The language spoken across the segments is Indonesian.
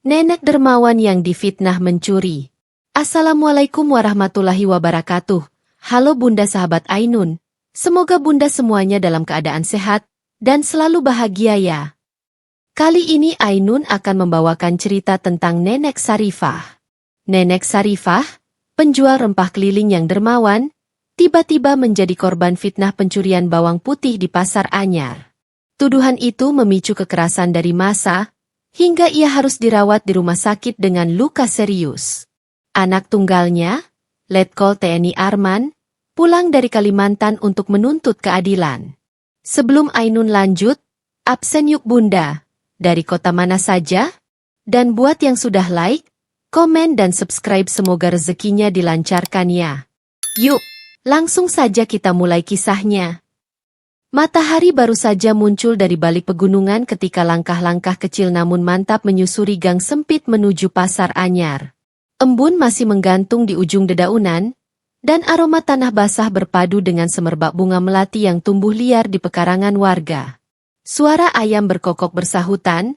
Nenek dermawan yang difitnah mencuri. Assalamualaikum warahmatullahi wabarakatuh. Halo Bunda sahabat Ainun. Semoga Bunda semuanya dalam keadaan sehat dan selalu bahagia ya. Kali ini Ainun akan membawakan cerita tentang Nenek Sarifah. Nenek Sarifah, penjual rempah keliling yang dermawan, tiba-tiba menjadi korban fitnah pencurian bawang putih di Pasar Anyar. Tuduhan itu memicu kekerasan dari massa, hingga ia harus dirawat di rumah sakit dengan luka serius. Anak tunggalnya, Letkol TNI Arman, pulang dari Kalimantan untuk menuntut keadilan. Sebelum Ainun lanjut, absen yuk Bunda, dari kota mana saja? Dan buat yang sudah like, komen dan subscribe semoga rezekinya dilancarkan ya. Yuk, langsung saja kita mulai kisahnya. Matahari baru saja muncul dari balik pegunungan ketika langkah-langkah kecil namun mantap menyusuri gang sempit menuju Pasar Anyar. Embun masih menggantung di ujung dedaunan, dan aroma tanah basah berpadu dengan semerbak bunga melati yang tumbuh liar di pekarangan warga. Suara ayam berkokok bersahutan,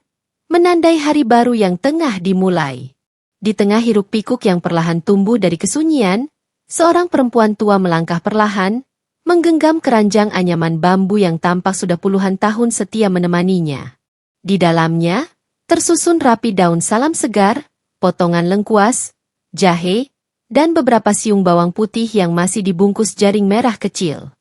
menandai hari baru yang tengah dimulai. Di tengah hiruk-pikuk yang perlahan tumbuh dari kesunyian, seorang perempuan tua melangkah perlahan, menggenggam keranjang anyaman bambu yang tampak sudah puluhan tahun setia menemaninya. Di dalamnya, tersusun rapi daun salam segar, potongan lengkuas, jahe, dan beberapa siung bawang putih yang masih dibungkus jaring merah kecil.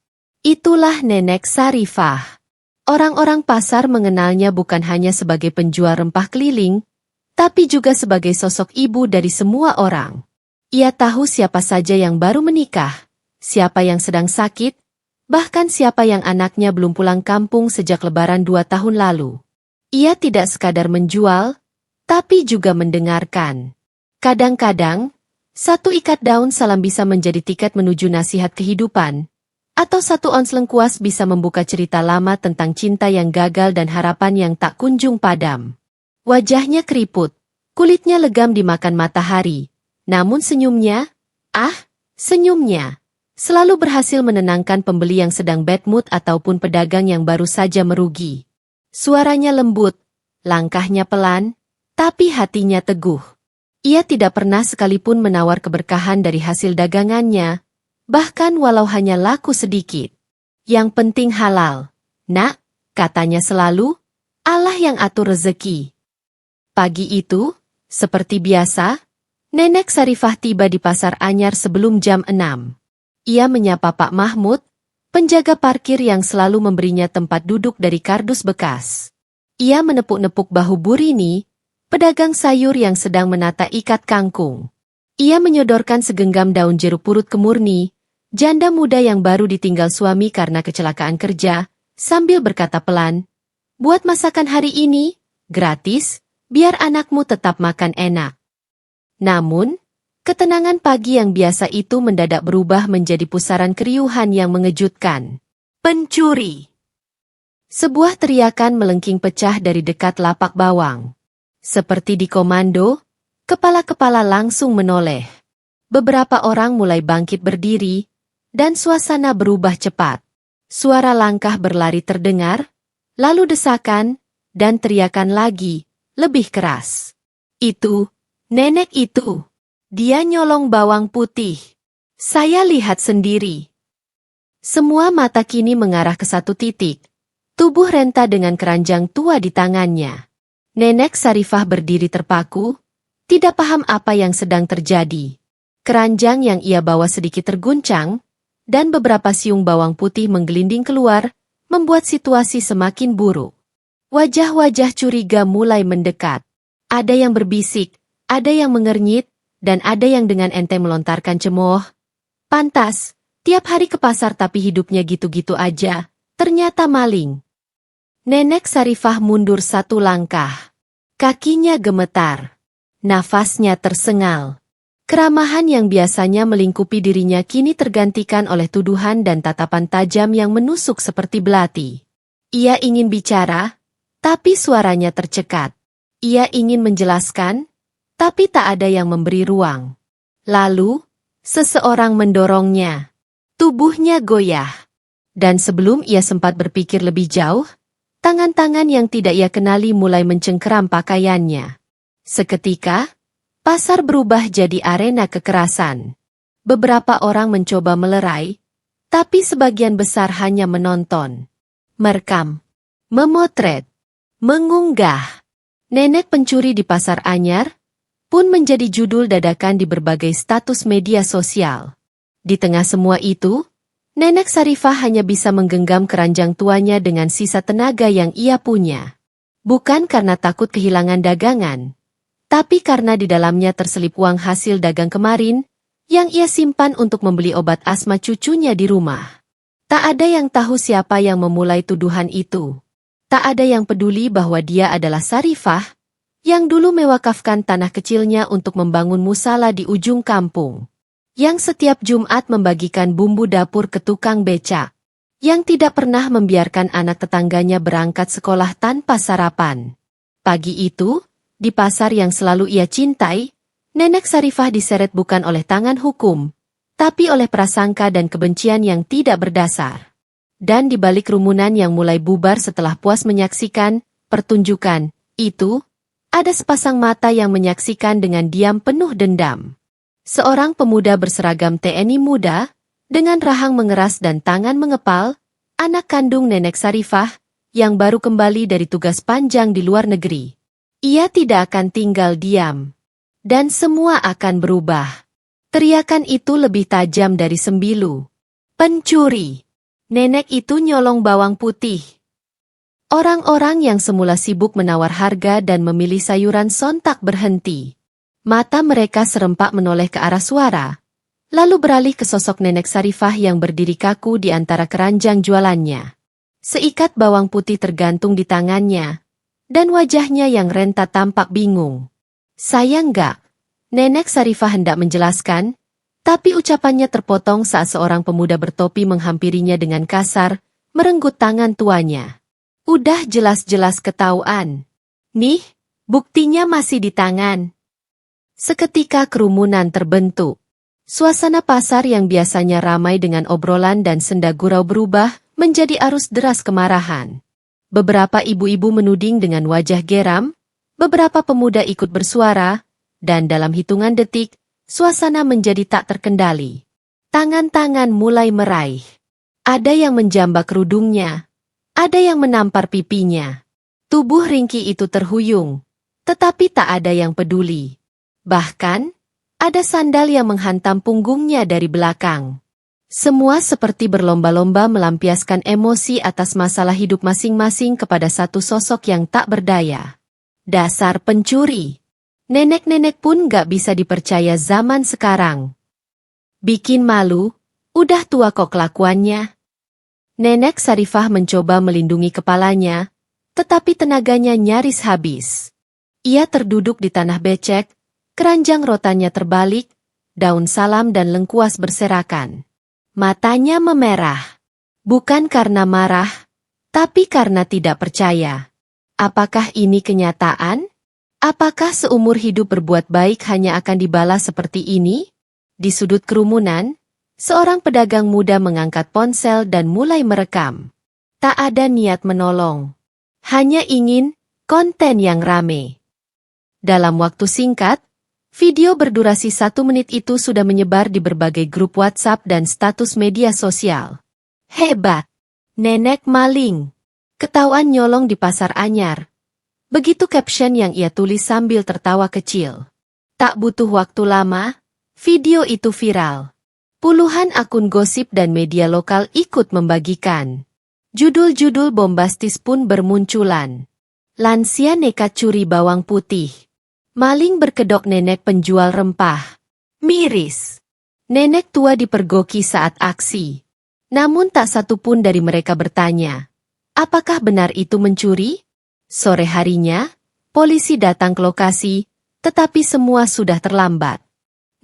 Itulah Nenek Sarifah. Orang-orang pasar mengenalnya bukan hanya sebagai penjual rempah keliling, tapi juga sebagai sosok ibu dari semua orang. Ia tahu siapa saja yang baru menikah, siapa yang sedang sakit, bahkan siapa yang anaknya belum pulang kampung sejak Lebaran 2 tahun lalu. Ia tidak sekadar menjual, tapi juga mendengarkan. Kadang-kadang, satu ikat daun salam bisa menjadi tiket menuju nasihat kehidupan, atau satu ons lengkuas bisa membuka cerita lama tentang cinta yang gagal dan harapan yang tak kunjung padam. Wajahnya keriput, kulitnya legam dimakan matahari, namun senyumnya, senyumnya, selalu berhasil menenangkan pembeli yang sedang bad mood ataupun pedagang yang baru saja merugi. Suaranya lembut, langkahnya pelan, tapi hatinya teguh. Ia tidak pernah sekalipun menawar keberkahan dari hasil dagangannya, bahkan walau hanya laku sedikit. Yang penting halal. Nak, katanya selalu, Allah yang atur rezeki. Pagi itu, seperti biasa, Nenek Sarifah tiba di Pasar Anyar sebelum jam 6. Ia menyapa Pak Mahmud, penjaga parkir yang selalu memberinya tempat duduk dari kardus bekas. Ia menepuk-nepuk bahu Burini, pedagang sayur yang sedang menata ikat kangkung. Ia menyodorkan segenggam daun jeruk purut ke Murni, janda muda yang baru ditinggal suami karena kecelakaan kerja, sambil berkata pelan, "Buat masakan hari ini, gratis, biar anakmu tetap makan enak." Namun, ketenangan pagi yang biasa itu mendadak berubah menjadi pusaran keriuhan yang mengejutkan. Pencuri! Sebuah teriakan melengking pecah dari dekat lapak bawang. Seperti dikomando, kepala-kepala langsung menoleh. Beberapa orang mulai bangkit berdiri, dan suasana berubah cepat. Suara langkah berlari terdengar, lalu desakan, dan teriakan lagi, lebih keras. Itu, nenek itu. Dia nyolong bawang putih. Saya lihat sendiri. Semua mata kini mengarah ke satu titik. Tubuh renta dengan keranjang tua di tangannya. Nenek Sarifah berdiri terpaku, tidak paham apa yang sedang terjadi. Keranjang yang ia bawa sedikit terguncang, dan beberapa siung bawang putih menggelinding keluar, membuat situasi semakin buruk. Wajah-wajah curiga mulai mendekat. Ada yang berbisik, ada yang mengernyit, dan ada yang dengan enteng melontarkan cemooh. Pantas, tiap hari ke pasar tapi hidupnya gitu-gitu aja, ternyata maling. Nenek Sarifah mundur satu langkah. Kakinya gemetar. Nafasnya tersengal. Keramahan yang biasanya melingkupi dirinya kini tergantikan oleh tuduhan dan tatapan tajam yang menusuk seperti belati. Ia ingin bicara, tapi suaranya tercekat. Ia ingin menjelaskan, tapi tak ada yang memberi ruang. Lalu, seseorang mendorongnya. Tubuhnya goyah. Dan sebelum ia sempat berpikir lebih jauh, tangan-tangan yang tidak ia kenali mulai mencengkeram pakaiannya. Seketika, pasar berubah jadi arena kekerasan. Beberapa orang mencoba melerai, tapi sebagian besar hanya menonton, merekam, memotret, mengunggah. Nenek pencuri di Pasar Anyar pun menjadi judul dadakan di berbagai status media sosial. Di tengah semua itu, Nenek Sarifah hanya bisa menggenggam keranjang tuanya dengan sisa tenaga yang ia punya. Bukan karena takut kehilangan dagangan, tapi karena di dalamnya terselip uang hasil dagang kemarin yang ia simpan untuk membeli obat asma cucunya di rumah. Tak ada yang tahu siapa yang memulai tuduhan itu. Tak ada yang peduli bahwa dia adalah Sarifah, yang dulu mewakafkan tanah kecilnya untuk membangun musala di ujung kampung. Yang setiap Jumat membagikan bumbu dapur ke tukang becak. Yang tidak pernah membiarkan anak tetangganya berangkat sekolah tanpa sarapan. Pagi itu, di pasar yang selalu ia cintai, Nenek Sarifah diseret bukan oleh tangan hukum, tapi oleh prasangka dan kebencian yang tidak berdasar. Dan di balik kerumunan yang mulai bubar setelah puas menyaksikan pertunjukan itu, ada sepasang mata yang menyaksikan dengan diam penuh dendam. Seorang pemuda berseragam TNI muda, dengan rahang mengeras dan tangan mengepal, anak kandung Nenek Sarifah, yang baru kembali dari tugas panjang di luar negeri. Ia tidak akan tinggal diam. Dan semua akan berubah. Teriakan itu lebih tajam dari sembilu. Pencuri. Nenek itu nyolong bawang putih. Orang-orang yang semula sibuk menawar harga dan memilih sayuran sontak berhenti. Mata mereka serempak menoleh ke arah suara, lalu beralih ke sosok Nenek Sarifah yang berdiri kaku di antara keranjang jualannya. Seikat bawang putih tergantung di tangannya, dan wajahnya yang renta tampak bingung. Saya enggak. Nenek Sarifah hendak menjelaskan, tapi ucapannya terpotong saat seorang pemuda bertopi menghampirinya dengan kasar, merenggut tangan tuanya. Udah jelas-jelas ketahuan. Nih, buktinya masih di tangan. Seketika kerumunan terbentuk. Suasana pasar yang biasanya ramai dengan obrolan dan senda gurau berubah menjadi arus deras kemarahan. Beberapa ibu-ibu menuding dengan wajah geram, beberapa pemuda ikut bersuara, dan dalam hitungan detik, suasana menjadi tak terkendali. Tangan-tangan mulai meraih. Ada yang menjambak kerudungnya, ada yang menampar pipinya. Tubuh ringkih itu terhuyung, tetapi tak ada yang peduli. Bahkan, ada sandal yang menghantam punggungnya dari belakang. Semua seperti berlomba-lomba melampiaskan emosi atas masalah hidup masing-masing kepada satu sosok yang tak berdaya. Dasar pencuri. Nenek-nenek pun gak bisa dipercaya zaman sekarang. Bikin malu, udah tua kok kelakuannya. Nenek Sarifah mencoba melindungi kepalanya, tetapi tenaganya nyaris habis. Ia terduduk di tanah becek, keranjang rotannya terbalik, daun salam dan lengkuas berserakan. Matanya memerah. Bukan karena marah, tapi karena tidak percaya. Apakah ini kenyataan? Apakah seumur hidup berbuat baik hanya akan dibalas seperti ini? Di sudut kerumunan, seorang pedagang muda mengangkat ponsel dan mulai merekam. Tak ada niat menolong. Hanya ingin konten yang rame. Dalam waktu singkat, video berdurasi 1 menit itu sudah menyebar di berbagai grup WhatsApp dan status media sosial. Hebat! Nenek maling! Ketahuan nyolong di Pasar Anyar. Begitu caption yang ia tulis sambil tertawa kecil. Tak butuh waktu lama, video itu viral. Puluhan akun gosip dan media lokal ikut membagikan. Judul-judul bombastis pun bermunculan. Lansia nekat curi bawang putih. Maling berkedok nenek penjual rempah. Miris. Nenek tua dipergoki saat aksi. Namun tak satu pun dari mereka bertanya, apakah benar itu mencuri? Sore harinya, polisi datang ke lokasi, tetapi semua sudah terlambat.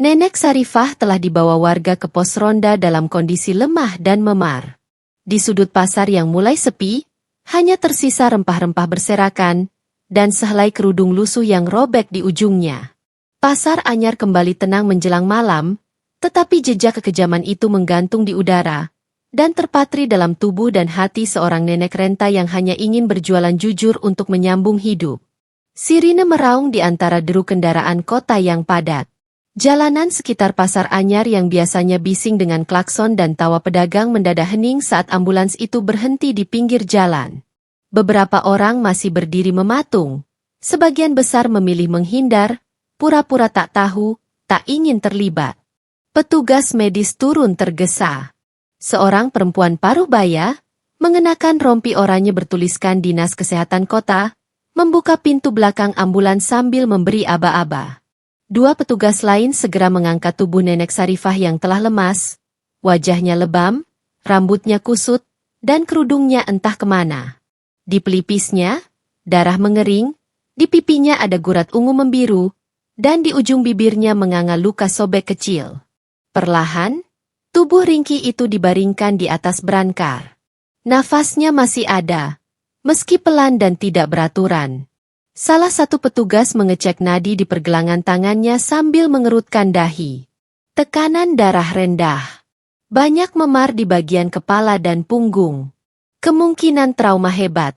Nenek Sarifah telah dibawa warga ke pos ronda dalam kondisi lemah dan memar. Di sudut pasar yang mulai sepi, hanya tersisa rempah-rempah berserakan, dan sehelai kerudung lusuh yang robek di ujungnya. Pasar Anyar kembali tenang menjelang malam, tetapi jejak kekejaman itu menggantung di udara, dan terpatri dalam tubuh dan hati seorang nenek renta yang hanya ingin berjualan jujur untuk menyambung hidup. Sirine meraung di antara deru kendaraan kota yang padat. Jalanan sekitar Pasar Anyar yang biasanya bising dengan klakson dan tawa pedagang mendadak hening saat ambulans itu berhenti di pinggir jalan. Beberapa orang masih berdiri mematung. Sebagian besar memilih menghindar, pura-pura tak tahu, tak ingin terlibat. Petugas medis turun tergesa. Seorang perempuan paruh baya, mengenakan rompi oranye bertuliskan Dinas Kesehatan Kota, membuka pintu belakang ambulans sambil memberi aba-aba. Dua petugas lain segera mengangkat tubuh Nenek Sarifah yang telah lemas, wajahnya lebam, rambutnya kusut, dan kerudungnya entah kemana. Di pelipisnya, darah mengering, di pipinya ada gurat ungu membiru, dan di ujung bibirnya menganga luka sobek kecil. Perlahan, tubuh ringkih itu dibaringkan di atas berangkar. Nafasnya masih ada, meski pelan dan tidak beraturan. Salah satu petugas mengecek nadi di pergelangan tangannya sambil mengerutkan dahi. Tekanan darah rendah. Banyak memar di bagian kepala dan punggung. Kemungkinan trauma hebat.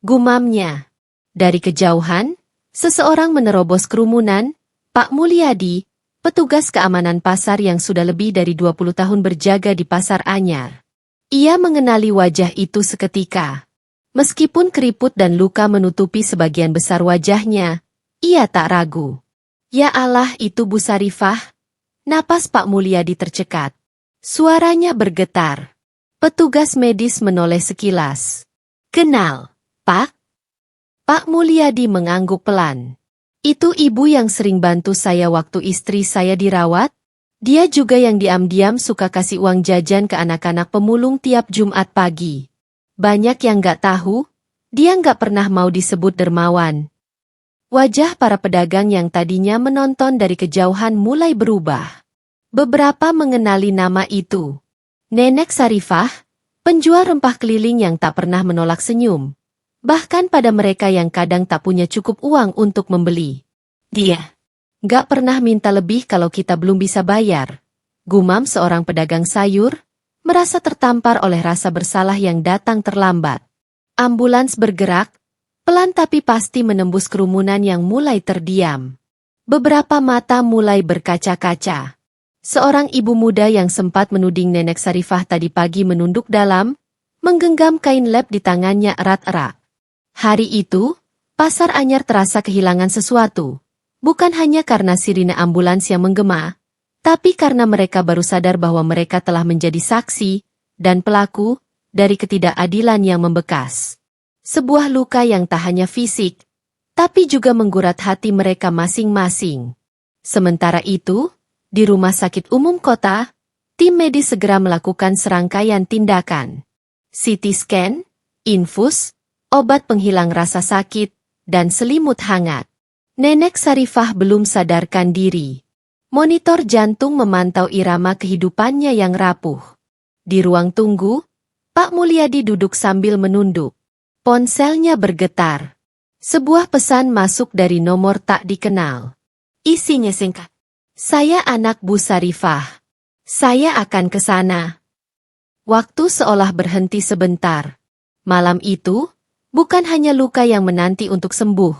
Gumamnya. Dari kejauhan, seseorang menerobos kerumunan. Pak Mulyadi, petugas keamanan pasar yang sudah lebih dari 20 tahun berjaga di Pasar Anyar. Ia mengenali wajah itu seketika. Meskipun keriput dan luka menutupi sebagian besar wajahnya, ia tak ragu. Ya Allah, itu Bu Sarifah. Napas Pak Mulyadi tercekat. Suaranya bergetar. Petugas medis menoleh sekilas. Kenal, Pak? Pak Mulyadi mengangguk pelan. Itu ibu yang sering bantu saya waktu istri saya dirawat? Dia juga yang diam-diam suka kasih uang jajan ke anak-anak pemulung tiap Jumat pagi. Banyak yang nggak tahu, dia nggak pernah mau disebut dermawan. Wajah para pedagang yang tadinya menonton dari kejauhan mulai berubah. Beberapa mengenali nama itu. Nenek Sarifah, penjual rempah keliling yang tak pernah menolak senyum. Bahkan pada mereka yang kadang tak punya cukup uang untuk membeli. Dia nggak pernah minta lebih kalau kita belum bisa bayar. Gumam seorang pedagang sayur, merasa tertampar oleh rasa bersalah yang datang terlambat. Ambulans bergerak, pelan tapi pasti menembus kerumunan yang mulai terdiam. Beberapa mata mulai berkaca-kaca. Seorang ibu muda yang sempat menuding Nenek Sarifah tadi pagi menunduk dalam, menggenggam kain lap di tangannya erat-erat. Hari itu, Pasar Anyar terasa kehilangan sesuatu. Bukan hanya karena sirine ambulans yang menggema, tapi karena mereka baru sadar bahwa mereka telah menjadi saksi dan pelaku dari ketidakadilan yang membekas. Sebuah luka yang tak hanya fisik, tapi juga menggurat hati mereka masing-masing. Sementara itu, di Rumah Sakit Umum Kota, tim medis segera melakukan serangkaian tindakan. CT scan, infus, obat penghilang rasa sakit, dan selimut hangat. Nenek Sarifah belum sadarkan diri. Monitor jantung memantau irama kehidupannya yang rapuh. Di ruang tunggu, Pak Mulyadi duduk sambil menunduk. Ponselnya bergetar. Sebuah pesan masuk dari nomor tak dikenal. Isinya singkat. Saya anak Bu Sarifah. Saya akan ke sana. Waktu seolah berhenti sebentar. Malam itu, bukan hanya luka yang menanti untuk sembuh,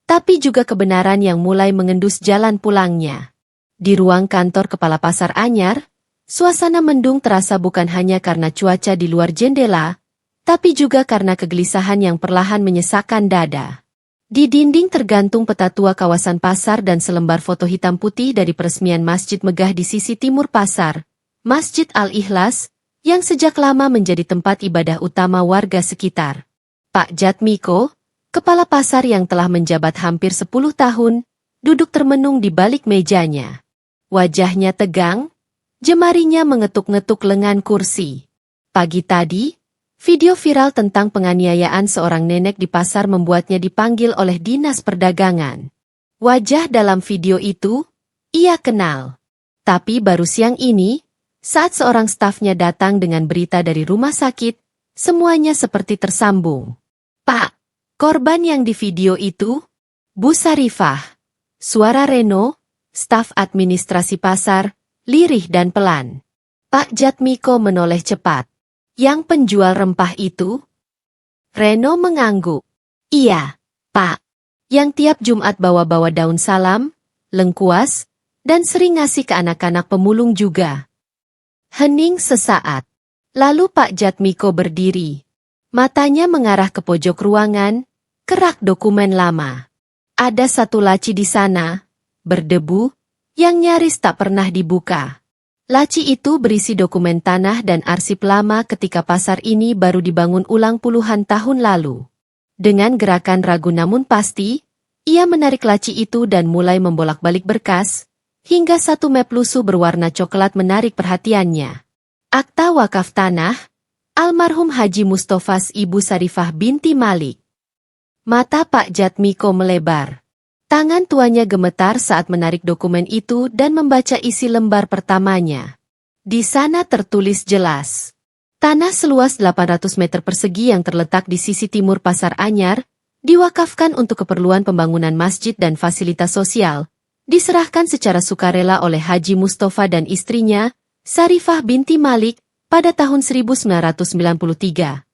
tapi juga kebenaran yang mulai mengendus jalan pulangnya. Di ruang kantor Kepala Pasar Anyar, suasana mendung terasa bukan hanya karena cuaca di luar jendela, tapi juga karena kegelisahan yang perlahan menyesakkan dada. Di dinding tergantung peta tua kawasan pasar dan selembar foto hitam putih dari peresmian masjid megah di sisi timur pasar, Masjid Al-Ikhlas, yang sejak lama menjadi tempat ibadah utama warga sekitar. Pak Jatmiko, kepala pasar yang telah menjabat hampir 10 tahun, duduk termenung di balik mejanya. Wajahnya tegang, jemarinya mengetuk-ngetuk lengan kursi. Pagi tadi, video viral tentang penganiayaan seorang nenek di pasar membuatnya dipanggil oleh Dinas Perdagangan. Wajah dalam video itu, ia kenal. Tapi baru siang ini, saat seorang stafnya datang dengan berita dari rumah sakit, semuanya seperti tersambung. Pak, korban yang di video itu? Bu Sarifah. Suara Reno, staf administrasi pasar, lirih dan pelan. Pak Jatmiko menoleh cepat. Yang penjual rempah itu? Reno mengangguk. Iya, Pak. yang tiap Jumat bawa-bawa daun salam, lengkuas, dan sering ngasih ke anak-anak pemulung juga. Hening sesaat. Lalu Pak Jatmiko berdiri. Matanya mengarah ke pojok ruangan, ke rak dokumen lama. Ada satu laci di sana, berdebu, yang nyaris tak pernah dibuka. Laci itu berisi dokumen tanah dan arsip lama ketika pasar ini baru dibangun ulang puluhan tahun lalu. Dengan gerakan ragu namun pasti, ia menarik laci itu dan mulai membolak-balik berkas, hingga satu map lusuh berwarna coklat menarik perhatiannya. Akta wakaf tanah, almarhum Haji Mustofas Ibu Sarifah binti Malik. Mata Pak Jatmiko melebar. Tangan tuanya gemetar saat menarik dokumen itu dan membaca isi lembar pertamanya. Di sana tertulis jelas. Tanah seluas 800 meter persegi yang terletak di sisi timur Pasar Anyar, diwakafkan untuk keperluan pembangunan masjid dan fasilitas sosial, diserahkan secara sukarela oleh Haji Mustofa dan istrinya, Sarifah binti Malik, pada tahun 1993.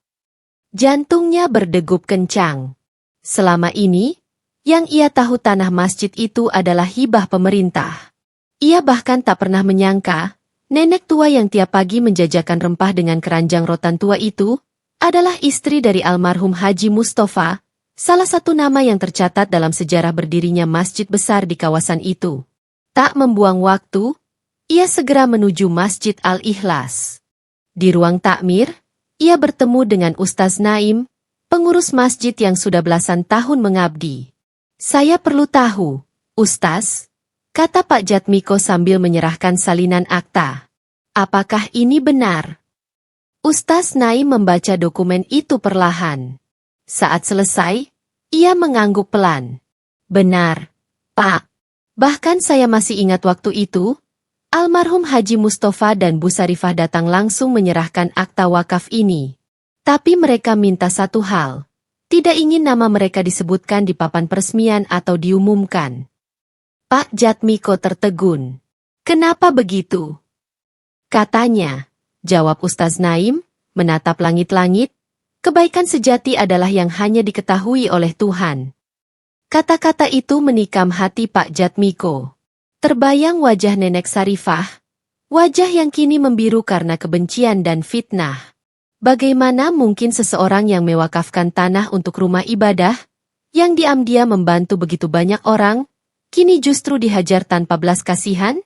Jantungnya berdegup kencang. Selama ini, yang ia tahu tanah masjid itu adalah hibah pemerintah. Ia bahkan tak pernah menyangka, nenek tua yang tiap pagi menjajakan rempah dengan keranjang rotan tua itu, adalah istri dari almarhum Haji Mustofa, salah satu nama yang tercatat dalam sejarah berdirinya masjid besar di kawasan itu. Tak membuang waktu, ia segera menuju Masjid Al-Ikhlas. Di ruang takmir, ia bertemu dengan Ustaz Naim, pengurus masjid yang sudah belasan tahun mengabdi. "Saya perlu tahu, Ustaz," kata Pak Jatmiko sambil menyerahkan salinan akta. "Apakah ini benar?" Ustaz Naim membaca dokumen itu perlahan. Saat selesai, ia mengangguk pelan. "Benar, Pak. Bahkan saya masih ingat waktu itu, almarhum Haji Mustofa dan Bu Sarifah datang langsung menyerahkan akta wakaf ini. Tapi mereka minta satu hal, tidak ingin nama mereka disebutkan di papan peresmian atau diumumkan." Pak Jatmiko tertegun. "Kenapa begitu?" "Katanya," jawab Ustaz Naim, menatap langit-langit, "kebaikan sejati adalah yang hanya diketahui oleh Tuhan." Kata-kata itu menikam hati Pak Jatmiko. Terbayang wajah Nenek Sarifah, wajah yang kini membiru karena kebencian dan fitnah. Bagaimana mungkin seseorang yang mewakafkan tanah untuk rumah ibadah, yang diam-diam membantu begitu banyak orang, kini justru dihajar tanpa belas kasihan?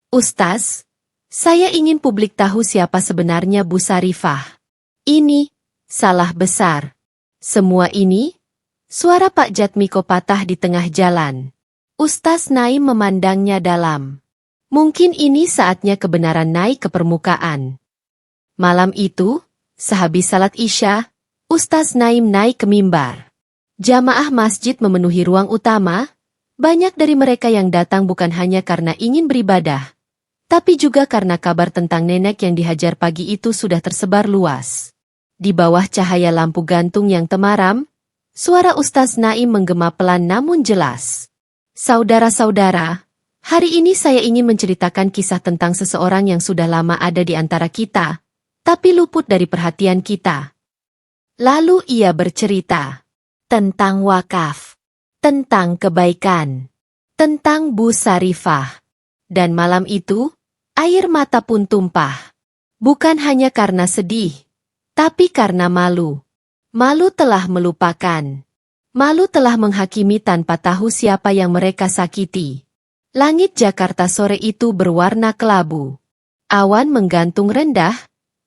"Ustaz, saya ingin publik tahu siapa sebenarnya Bu Sarifah. Ini salah besar." Semua ini, suara Pak Jatmiko patah di tengah jalan. Ustaz Naim memandangnya dalam. Mungkin ini saatnya kebenaran naik ke permukaan. Malam itu, sehabis salat Isya, Ustaz Naim naik ke mimbar. Jamaah masjid memenuhi ruang utama. Banyak dari mereka yang datang bukan hanya karena ingin beribadah, tapi juga karena kabar tentang nenek yang dihajar pagi itu sudah tersebar luas. Di bawah cahaya lampu gantung yang temaram, suara Ustaz Naim menggema pelan namun jelas. "Saudara-saudara, hari ini saya ingin menceritakan kisah tentang seseorang yang sudah lama ada di antara kita, tapi luput dari perhatian kita." Lalu ia bercerita tentang wakaf, tentang kebaikan, tentang Bu Sarifah. Dan malam itu, air mata pun tumpah. Bukan hanya karena sedih, tapi karena malu. Malu telah melupakan. Malu telah menghakimi tanpa tahu siapa yang mereka sakiti. Langit Jakarta sore itu berwarna kelabu. Awan menggantung rendah,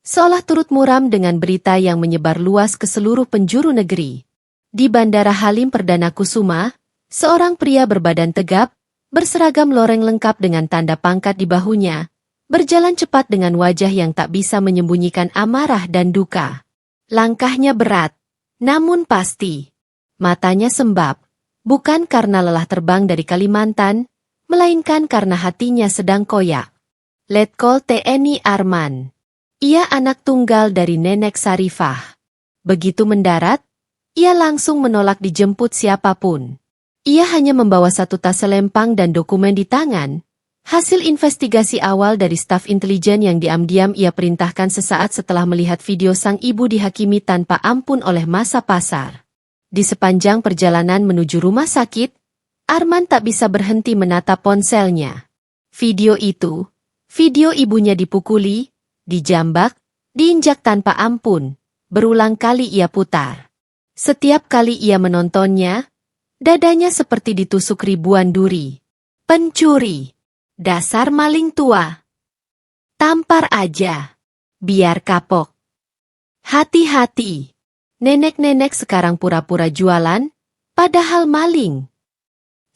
seolah turut muram dengan berita yang menyebar luas ke seluruh penjuru negeri. Di Bandara Halim Perdana Kusuma, seorang pria berbadan tegap, berseragam loreng lengkap dengan tanda pangkat di bahunya, berjalan cepat dengan wajah yang tak bisa menyembunyikan amarah dan duka. Langkahnya berat, namun pasti. Matanya sembab, bukan karena lelah terbang dari Kalimantan, melainkan karena hatinya sedang koyak. Letkol TNI Arman. Ia anak tunggal dari Nenek Sarifah. Begitu mendarat, ia langsung menolak dijemput siapapun. Ia hanya membawa satu tas selempang dan dokumen di tangan, hasil investigasi awal dari staf intelijen yang diam-diam ia perintahkan sesaat setelah melihat video sang ibu dihakimi tanpa ampun oleh massa pasar. Di sepanjang perjalanan menuju rumah sakit, Arman tak bisa berhenti menatap ponselnya. Video itu, video ibunya dipukuli, dijambak, diinjak tanpa ampun, berulang kali ia putar. Setiap kali ia menontonnya, dadanya seperti ditusuk ribuan duri. Pencuri! Dasar maling tua! Tampar aja! Biar kapok! Hati-hati! Nenek-nenek sekarang pura-pura jualan, padahal maling.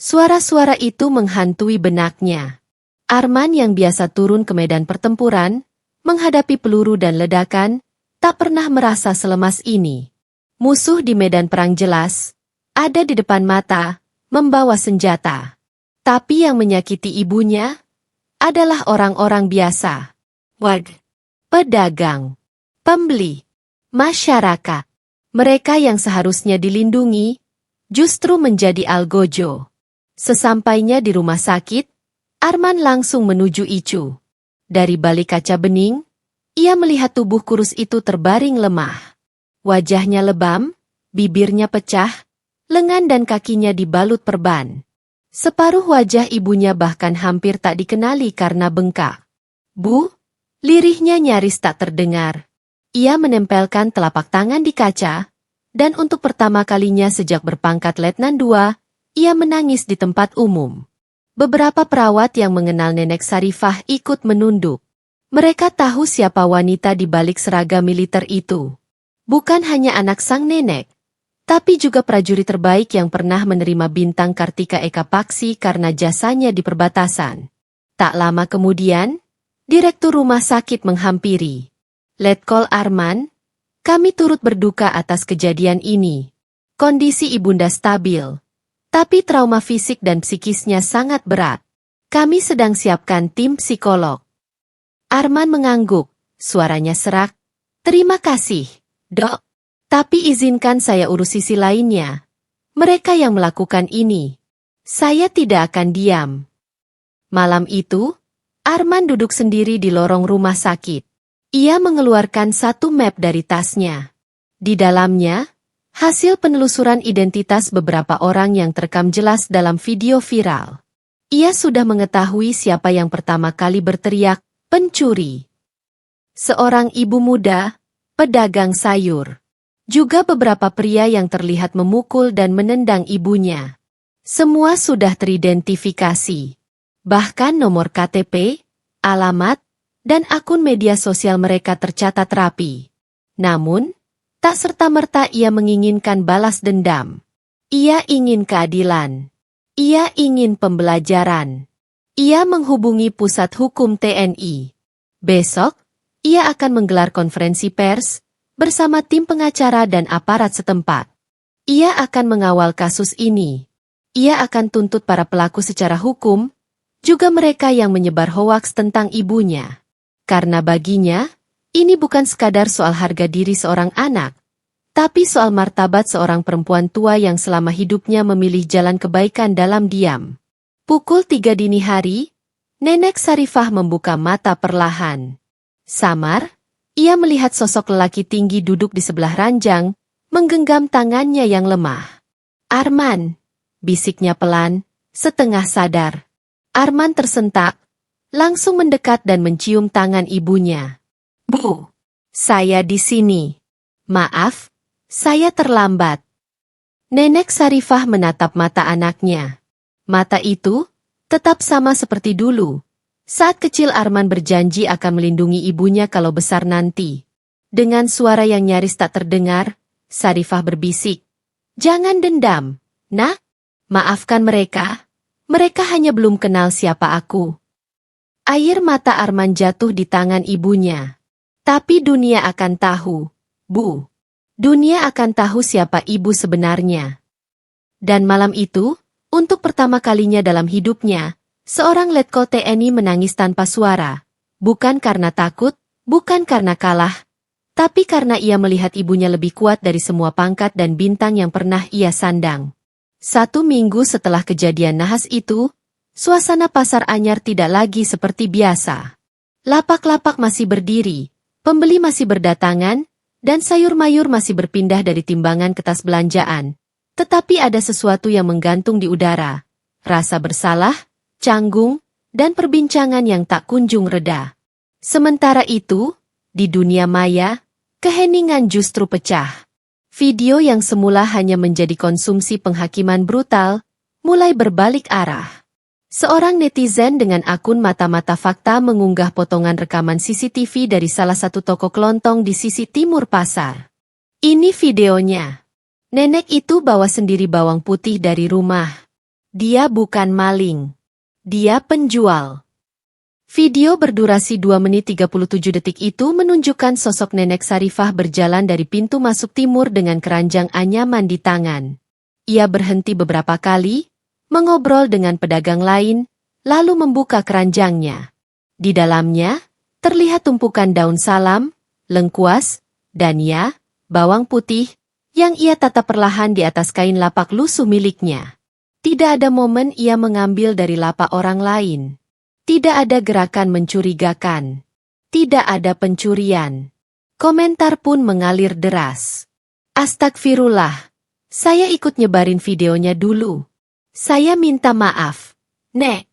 Suara-suara itu menghantui benaknya. Arman yang biasa turun ke medan pertempuran, menghadapi peluru dan ledakan, tak pernah merasa selemas ini. Musuh di medan perang jelas, ada di depan mata, membawa senjata. Tapi yang menyakiti ibunya adalah orang-orang biasa. Pedagang, pembeli, masyarakat. Mereka yang seharusnya dilindungi, justru menjadi algojo. Sesampainya di rumah sakit, Arman langsung menuju Icu. Dari balik kaca bening, ia melihat tubuh kurus itu terbaring lemah. Wajahnya lebam, bibirnya pecah, lengan dan kakinya dibalut perban. Separuh wajah ibunya bahkan hampir tak dikenali karena bengkak. "Bu?" Lirihnya nyaris tak terdengar. Ia menempelkan telapak tangan di kaca, dan untuk pertama kalinya sejak berpangkat Letnan II, ia menangis di tempat umum. Beberapa perawat yang mengenal Nenek Sarifah ikut menunduk. Mereka tahu siapa wanita di balik seragam militer itu. Bukan hanya anak sang nenek, tapi juga prajurit terbaik yang pernah menerima bintang Kartika Eka Paksi karena jasanya di perbatasan. Tak lama kemudian, direktur rumah sakit menghampiri. "Letkol Arman, kami turut berduka atas kejadian ini. Kondisi ibunda stabil, tapi trauma fisik dan psikisnya sangat berat. Kami sedang siapkan tim psikolog." Arman mengangguk, suaranya serak. "Terima kasih, Dok. Tapi izinkan saya urus sisi lainnya. Mereka yang melakukan ini. Saya tidak akan diam." Malam itu, Arman duduk sendiri di lorong rumah sakit. Ia mengeluarkan satu map dari tasnya. Di dalamnya, hasil penelusuran identitas beberapa orang yang terekam jelas dalam video viral. Ia sudah mengetahui siapa yang pertama kali berteriak, "Pencuri!" Seorang ibu muda, pedagang sayur. Juga beberapa pria yang terlihat memukul dan menendang ibunya. Semua sudah teridentifikasi. Bahkan nomor KTP, alamat, dan akun media sosial mereka tercatat rapi. Namun, tak serta-merta ia menginginkan balas dendam. Ia ingin keadilan. Ia ingin pembelajaran. Ia menghubungi pusat hukum TNI. Besok, ia akan menggelar konferensi pers bersama tim pengacara dan aparat setempat. Ia akan mengawal kasus ini. Ia akan tuntut para pelaku secara hukum, juga mereka yang menyebar hoaks tentang ibunya. Karena baginya, ini bukan sekadar soal harga diri seorang anak, tapi soal martabat seorang perempuan tua yang selama hidupnya memilih jalan kebaikan dalam diam. Pukul 3 dini hari, Nenek Sarifah membuka mata perlahan. Samar, ia melihat sosok lelaki tinggi duduk di sebelah ranjang, menggenggam tangannya yang lemah. "Arman," bisiknya pelan, setengah sadar. Arman tersentak, langsung mendekat dan mencium tangan ibunya. "Bu, saya di sini. Maaf, saya terlambat." Nenek Sarifah menatap mata anaknya. Mata itu tetap sama seperti dulu. Saat kecil Arman berjanji akan melindungi ibunya kalau besar nanti. Dengan suara yang nyaris tak terdengar, Sarifah berbisik, "Jangan dendam, Nak. Maafkan mereka. Mereka hanya belum kenal siapa aku." Air mata Arman jatuh di tangan ibunya. "Tapi dunia akan tahu, Bu. Dunia akan tahu siapa ibu sebenarnya." Dan malam itu, untuk pertama kalinya dalam hidupnya, seorang letkol TNI menangis tanpa suara. Bukan karena takut, bukan karena kalah, tapi karena ia melihat ibunya lebih kuat dari semua pangkat dan bintang yang pernah ia sandang. 1 minggu setelah kejadian nahas itu, suasana pasar anyar tidak lagi seperti biasa. Lapak-lapak masih berdiri, pembeli masih berdatangan, dan sayur mayur masih berpindah dari timbangan ke tas belanjaan. Tetapi ada sesuatu yang menggantung di udara. Rasa bersalah, canggung, dan perbincangan yang tak kunjung reda. Sementara itu, di dunia maya, keheningan justru pecah. Video yang semula hanya menjadi konsumsi penghakiman brutal, mulai berbalik arah. Seorang netizen dengan akun Mata-Mata Fakta mengunggah potongan rekaman CCTV dari salah satu toko kelontong di sisi timur pasar. Ini videonya. Nenek itu bawa sendiri bawang putih dari rumah. Dia bukan maling. Dia penjual. Video berdurasi 2 menit 37 detik itu menunjukkan sosok Nenek Sarifah berjalan dari pintu masuk timur dengan keranjang anyaman di tangan. Ia berhenti beberapa kali, mengobrol dengan pedagang lain, lalu membuka keranjangnya. Di dalamnya, terlihat tumpukan daun salam, lengkuas, dan bawang putih, yang ia tata perlahan di atas kain lapak lusuh miliknya. Tidak ada momen ia mengambil dari lapak orang lain. Tidak ada gerakan mencurigakan. Tidak ada pencurian. Komentar pun mengalir deras. Astagfirullah. Saya ikut nyebarin videonya dulu. Saya minta maaf, Nek.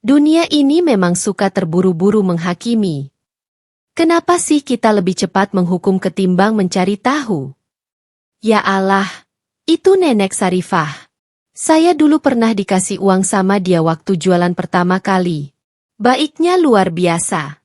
Dunia ini memang suka terburu-buru menghakimi. Kenapa sih kita lebih cepat menghukum ketimbang mencari tahu? Ya Allah, itu Nenek Sarifah. Saya dulu pernah dikasih uang sama dia waktu jualan pertama kali. Baiknya luar biasa.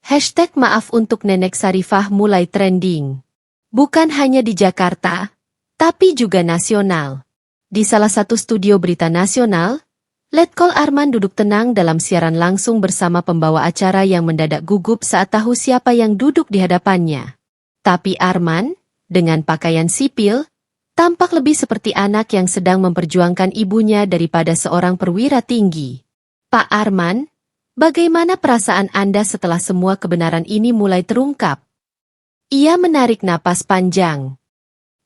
Hashtag maaf untuk Nenek Sarifah mulai trending. Bukan hanya di Jakarta, tapi juga nasional. Di salah satu studio berita nasional, Letkol Arman duduk tenang dalam siaran langsung bersama pembawa acara yang mendadak gugup saat tahu siapa yang duduk di hadapannya. Tapi Arman, dengan pakaian sipil, tampak lebih seperti anak yang sedang memperjuangkan ibunya daripada seorang perwira tinggi. Pak Arman, bagaimana perasaan Anda setelah semua kebenaran ini mulai terungkap? Ia menarik napas panjang.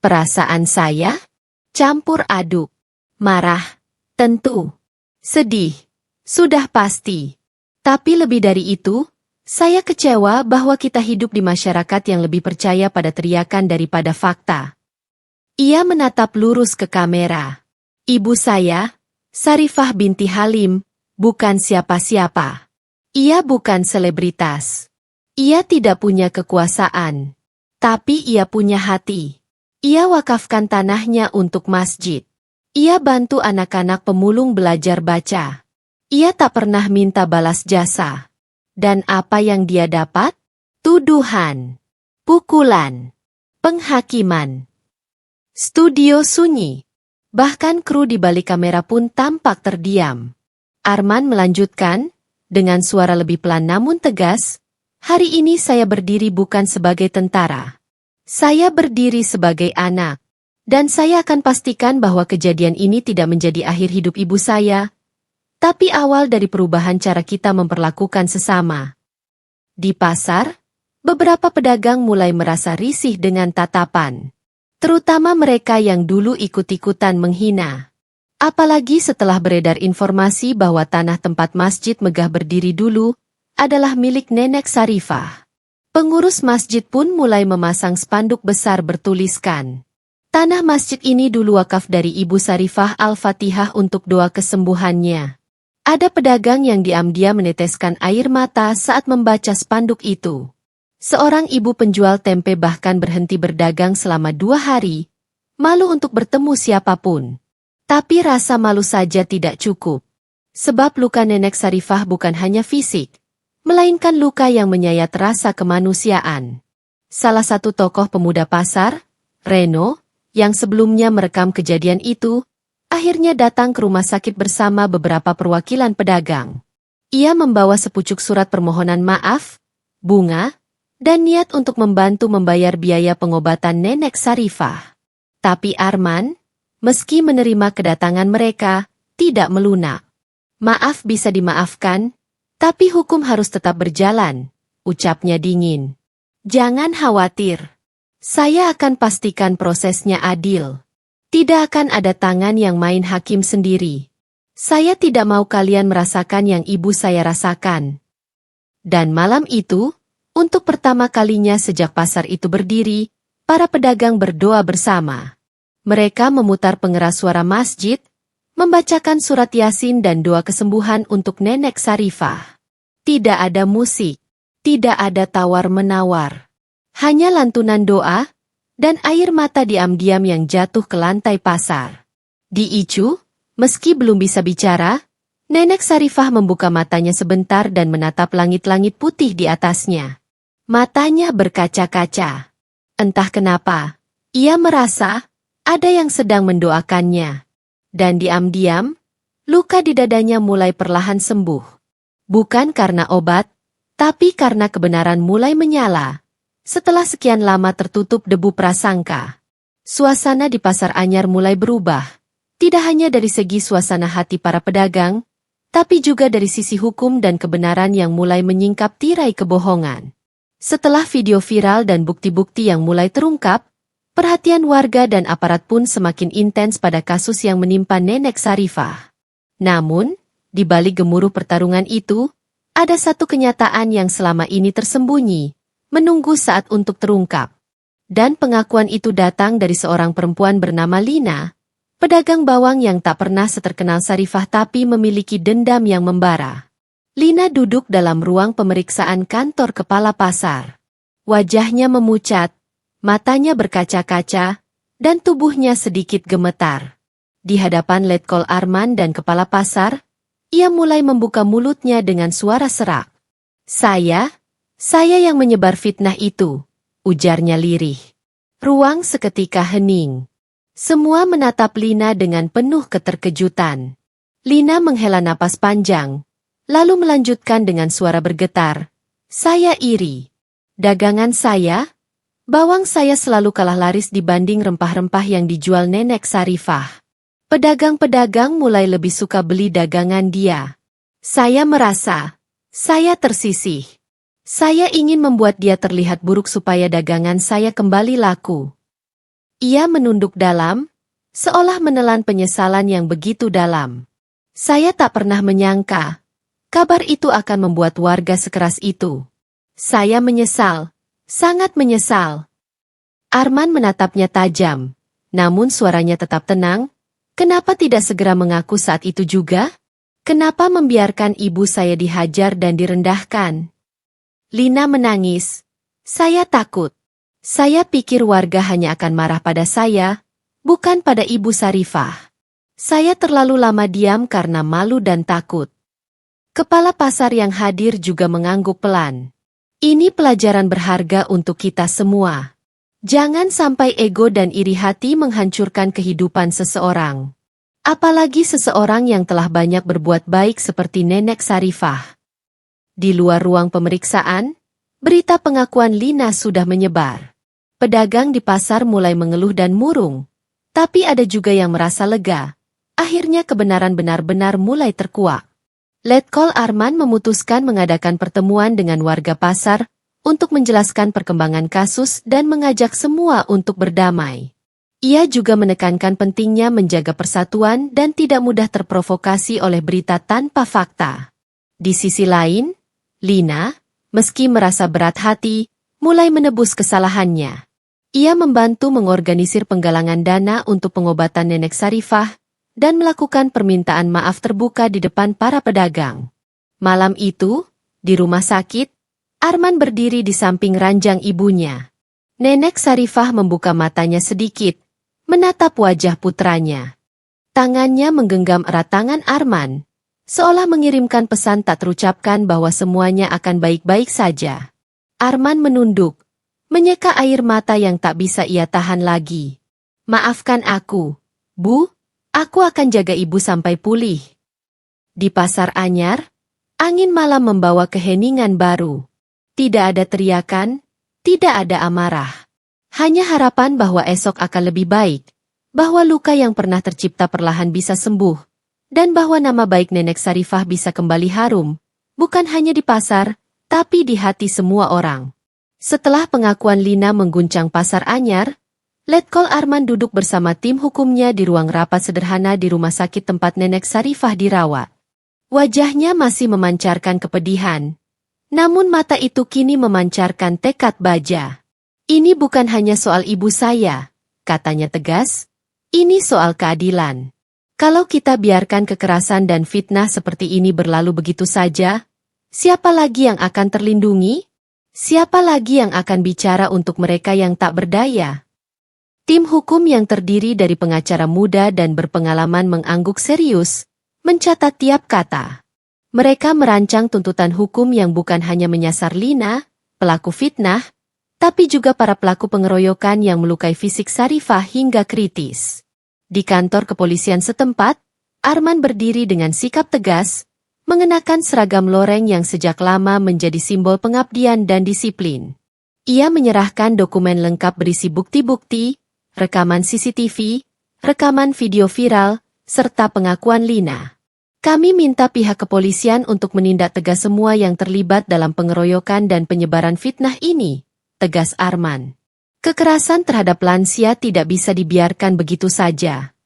Perasaan saya? Campur aduk. Marah, tentu. Sedih, sudah pasti. Tapi lebih dari itu, saya kecewa bahwa kita hidup di masyarakat yang lebih percaya pada teriakan daripada fakta. Ia menatap lurus ke kamera. Ibu saya, Sarifah binti Halim, bukan siapa-siapa. Ia bukan selebritas. Ia tidak punya kekuasaan. Tapi ia punya hati. Ia wakafkan tanahnya untuk masjid. Ia bantu anak-anak pemulung belajar baca. Ia tak pernah minta balas jasa. Dan apa yang dia dapat? Tuduhan, pukulan, penghakiman. Studio sunyi. Bahkan kru di balik kamera pun tampak terdiam. Arman melanjutkan, dengan suara lebih pelan namun tegas, hari ini saya berdiri bukan sebagai tentara. Saya berdiri sebagai anak, dan saya akan pastikan bahwa kejadian ini tidak menjadi akhir hidup ibu saya, tapi awal dari perubahan cara kita memperlakukan sesama. Di pasar, beberapa pedagang mulai merasa risih dengan tatapan, terutama mereka yang dulu ikut-ikutan menghina. Apalagi setelah beredar informasi bahwa tanah tempat Masjid Megah berdiri dulu adalah milik Nenek Sarifah. Pengurus masjid pun mulai memasang spanduk besar bertuliskan, tanah masjid ini dulu wakaf dari Ibu Sarifah Al-Fatihah untuk doa kesembuhannya. Ada pedagang yang diam-diam meneteskan air mata saat membaca spanduk itu. Seorang ibu penjual tempe bahkan berhenti berdagang selama 2 hari, malu untuk bertemu siapapun. Tapi rasa malu saja tidak cukup. Sebab luka Nenek Sarifah bukan hanya fisik, melainkan luka yang menyayat rasa kemanusiaan. Salah satu tokoh pemuda pasar, Reno, yang sebelumnya merekam kejadian itu, akhirnya datang ke rumah sakit bersama beberapa perwakilan pedagang. Ia membawa sepucuk surat permohonan maaf, bunga, dan niat untuk membantu membayar biaya pengobatan Nenek Sarifah. Tapi Arman, meski menerima kedatangan mereka, tidak melunak. Maaf bisa dimaafkan, tapi hukum harus tetap berjalan, ucapnya dingin. Jangan khawatir. Saya akan pastikan prosesnya adil. Tidak akan ada tangan yang main hakim sendiri. Saya tidak mau kalian merasakan yang ibu saya rasakan. Dan malam itu, untuk pertama kalinya sejak pasar itu berdiri, para pedagang berdoa bersama. Mereka memutar pengeras suara masjid, membacakan surat Yasin dan doa kesembuhan untuk Nenek Sarifah. Tidak ada musik, tidak ada tawar-menawar. Hanya lantunan doa, dan air mata diam-diam yang jatuh ke lantai pasar. Di Icu, meski belum bisa bicara, Nenek Sarifah membuka matanya sebentar dan menatap langit-langit putih di atasnya. Matanya berkaca-kaca. Entah kenapa, ia merasa ada yang sedang mendoakannya. Dan diam-diam, luka di dadanya mulai perlahan sembuh. Bukan karena obat, tapi karena kebenaran mulai menyala. Setelah sekian lama tertutup debu prasangka, suasana di Pasar Anyar mulai berubah. Tidak hanya dari segi suasana hati para pedagang, tapi juga dari sisi hukum dan kebenaran yang mulai menyingkap tirai kebohongan. Setelah video viral dan bukti-bukti yang mulai terungkap, perhatian warga dan aparat pun semakin intens pada kasus yang menimpa Nenek Sarifah. Namun, di balik gemuruh pertarungan itu, ada satu kenyataan yang selama ini tersembunyi, menunggu saat untuk terungkap. Dan pengakuan itu datang dari seorang perempuan bernama Lina, pedagang bawang yang tak pernah seterkenal Sarifah tapi memiliki dendam yang membara. Lina duduk dalam ruang pemeriksaan kantor kepala pasar. Wajahnya memucat, matanya berkaca-kaca, dan tubuhnya sedikit gemetar. Di hadapan Letkol Arman dan kepala pasar, ia mulai membuka mulutnya dengan suara serak. Saya yang menyebar fitnah itu, ujarnya lirih. Ruang seketika hening. Semua menatap Lina dengan penuh keterkejutan. Lina menghela napas panjang, lalu melanjutkan dengan suara bergetar. Saya iri. Dagangan saya, bawang saya selalu kalah laris dibanding rempah-rempah yang dijual Nenek Sarifah. Pedagang-pedagang mulai lebih suka beli dagangan dia. Saya merasa, saya tersisih. Saya ingin membuat dia terlihat buruk supaya dagangan saya kembali laku. Ia menunduk dalam, seolah menelan penyesalan yang begitu dalam. Saya tak pernah menyangka, kabar itu akan membuat warga sekeras itu. Saya menyesal, sangat menyesal. Arman menatapnya tajam, namun suaranya tetap tenang. Kenapa tidak segera mengaku saat itu juga? Kenapa membiarkan ibu saya dihajar dan direndahkan? Lina menangis. Saya takut. Saya pikir warga hanya akan marah pada saya, bukan pada Ibu Sarifah. Saya terlalu lama diam karena malu dan takut. Kepala pasar yang hadir juga mengangguk pelan. Ini pelajaran berharga untuk kita semua. Jangan sampai ego dan iri hati menghancurkan kehidupan seseorang. Apalagi seseorang yang telah banyak berbuat baik seperti Nenek Sarifah. Di luar ruang pemeriksaan, berita pengakuan Lina sudah menyebar. Pedagang di pasar mulai mengeluh dan murung. Tapi ada juga yang merasa lega. Akhirnya kebenaran benar-benar mulai terkuak. Letkol Arman memutuskan mengadakan pertemuan dengan warga pasar untuk menjelaskan perkembangan kasus dan mengajak semua untuk berdamai. Ia juga menekankan pentingnya menjaga persatuan dan tidak mudah terprovokasi oleh berita tanpa fakta. Di sisi lain, Lina, meski merasa berat hati, mulai menebus kesalahannya. Ia membantu mengorganisir penggalangan dana untuk pengobatan Nenek Sarifah dan melakukan permintaan maaf terbuka di depan para pedagang. Malam itu, di rumah sakit, Arman berdiri di samping ranjang ibunya. Nenek Sarifah membuka matanya sedikit, menatap wajah putranya. Tangannya menggenggam erat tangan Arman, seolah mengirimkan pesan tak terucapkan bahwa semuanya akan baik-baik saja. Arman menunduk, menyeka air mata yang tak bisa ia tahan lagi. Maafkan aku, Bu, aku akan jaga ibu sampai pulih. Di Pasar Anyar, angin malam membawa keheningan baru. Tidak ada teriakan, tidak ada amarah. Hanya harapan bahwa esok akan lebih baik, bahwa luka yang pernah tercipta perlahan bisa sembuh, dan bahwa nama baik Nenek Sarifah bisa kembali harum, bukan hanya di pasar, tapi di hati semua orang. Setelah pengakuan Lina mengguncang Pasar Anyar, Letkol Arman duduk bersama tim hukumnya di ruang rapat sederhana di rumah sakit tempat Nenek Sarifah dirawat. Wajahnya masih memancarkan kepedihan, namun mata itu kini memancarkan tekad baja. Ini bukan hanya soal ibu saya, katanya tegas. Ini soal keadilan. Kalau kita biarkan kekerasan dan fitnah seperti ini berlalu begitu saja, siapa lagi yang akan terlindungi? Siapa lagi yang akan bicara untuk mereka yang tak berdaya? Tim hukum yang terdiri dari pengacara muda dan berpengalaman mengangguk serius, mencatat tiap kata. Mereka merancang tuntutan hukum yang bukan hanya menyasar Lina, pelaku fitnah, tapi juga para pelaku pengeroyokan yang melukai fisik Sarifah hingga kritis. Di kantor kepolisian setempat, Arman berdiri dengan sikap tegas, mengenakan seragam loreng yang sejak lama menjadi simbol pengabdian dan disiplin. Ia menyerahkan dokumen lengkap berisi bukti-bukti, rekaman CCTV, rekaman video viral, serta pengakuan Lina. Kami minta pihak kepolisian untuk menindak tegas semua yang terlibat dalam pengeroyokan dan penyebaran fitnah ini, tegas Arman. Kekerasan terhadap lansia tidak bisa dibiarkan begitu saja.